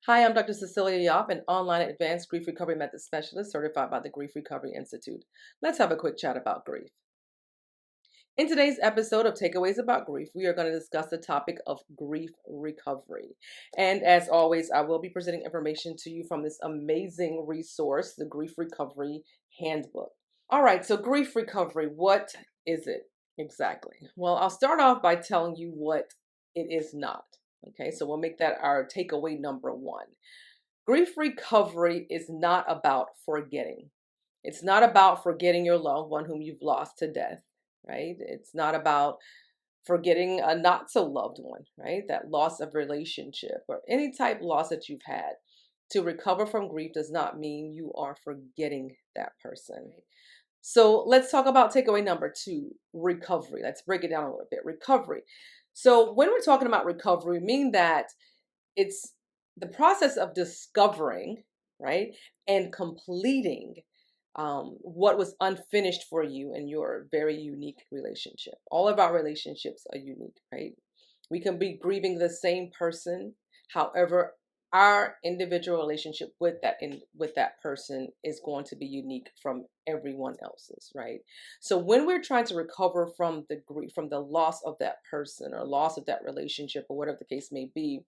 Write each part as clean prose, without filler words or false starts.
Hi, I'm Dr. Cecelia Yopp, an online advanced grief recovery method specialist certified by the Grief Recovery Institute. Let's have a quick chat about grief. In today's episode of Takeaways About Grief, we are going to discuss the topic of grief recovery. And as always, I will be presenting information to you from this amazing resource, the Grief Recovery Handbook. All right, so grief recovery, what is it exactly? Well, I'll start off by telling you what it is not. Okay, so we'll make that our takeaway number one. Grief recovery is not about forgetting. It's not about forgetting your loved one whom you've lost to death, right? It's not about forgetting a not so loved one, right? That loss of relationship or any type loss that you've had. To recover from grief does not mean you are forgetting that person. So let's talk about takeaway number two, recovery. Let's break it down a little bit. Recovery. So when we're talking about recovery, we mean that it's the process of discovering, right, and completing what was unfinished for you in your very unique relationship. All of our relationships are unique, right? We can be grieving the same person, however, our individual relationship with that person is going to be unique from everyone else's, right? So when we're trying to recover from the grief, from the loss of that person or loss of that relationship or whatever the case may be,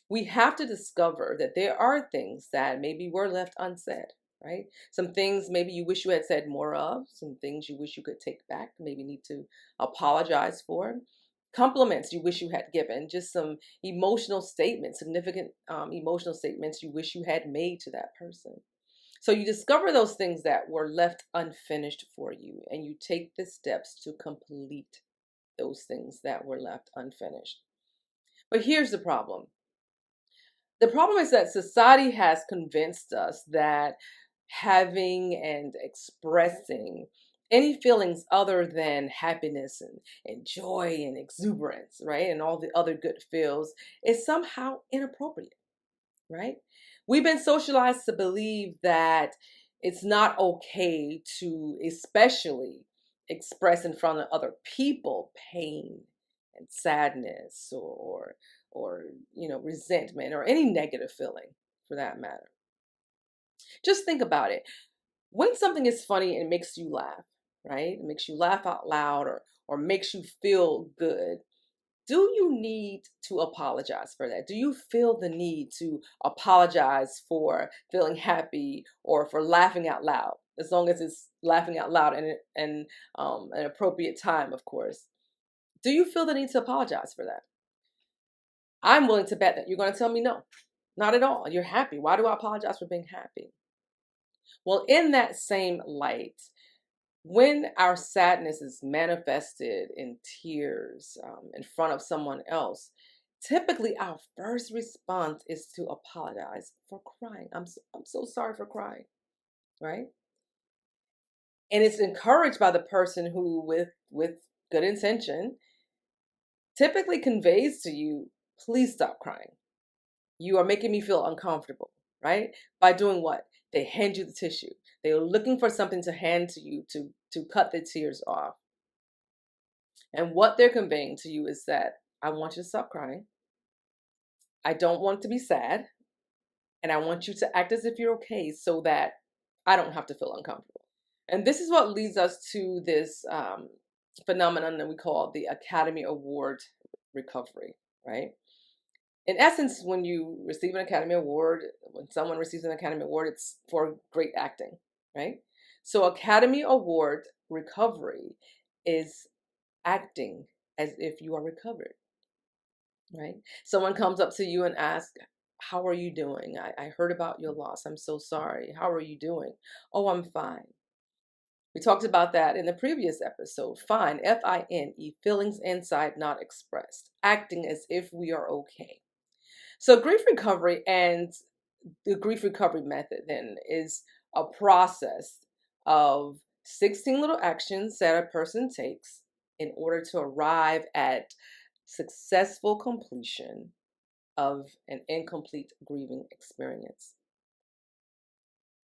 we have to discover that there are things that maybe were left unsaid, right? Some things maybe you wish you had said more of, some things you wish you could take back, maybe need to apologize for. Compliments you wish you had given, just some emotional statements, significant emotional statements you wish you had made to that person. So you discover those things that were left unfinished for you, and you take the steps to complete those things that were left unfinished. But here's the problem. The problem is that society has convinced us that having and expressing any feelings other than happiness and joy and exuberance, right, and all the other good feels is somehow inappropriate, right? We've been socialized to believe that it's not okay to especially express in front of other people pain and sadness or resentment or any negative feeling for that matter. Just think about it. When something is funny and makes you laugh, right? It makes you laugh out loud or makes you feel good. Do you need to apologize for that? Do you feel the need to apologize for feeling happy or for laughing out loud? As long as it's laughing out loud and an appropriate time, of course. Do you feel the need to apologize for that? I'm willing to bet that you're going to tell me no, not at all. You're happy. Why do I apologize for being happy? Well, in that same light, when our sadness is manifested in tears in front of someone else, typically our first response is to apologize for crying. I'm so sorry for crying, right? And it's encouraged by the person who, with good intention, typically conveys to you, please stop crying. You are making me feel uncomfortable, right? By doing what? They hand you the tissue. They are looking for something to hand to you to cut the tears off. And what they're conveying to you is that I want you to stop crying. I don't want to be sad. And I want you to act as if you're okay so that I don't have to feel uncomfortable. And this is what leads us to this phenomenon that we call the Academy Award recovery, right? In essence, when you receive an Academy Award, when someone receives an Academy Award, it's for great acting, right? So Academy Award recovery is acting as if you are recovered, right? Someone comes up to you and asks, how are you doing? I heard about your loss. I'm so sorry. How are you doing? Oh, I'm fine. We talked about that in the previous episode. Fine, Fine, feelings inside not expressed, acting as if we are okay. So grief recovery and the grief recovery method then is a process of 16 little actions that a person takes in order to arrive at successful completion of an incomplete grieving experience.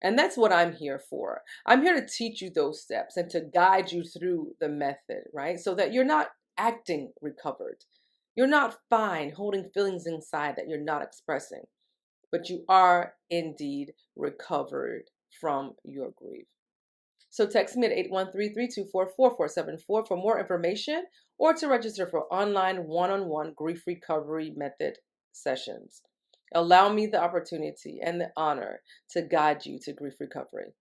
And that's what I'm here for. I'm here to teach you those steps and to guide you through the method, right? So that you're not acting recovered. You're not fine holding feelings inside that you're not expressing. but you are indeed recovered from your grief. So text me at 813-324-4474 for more information or to register for online one-on-one grief recovery method sessions. Allow me the opportunity and the honor to guide you to grief recovery.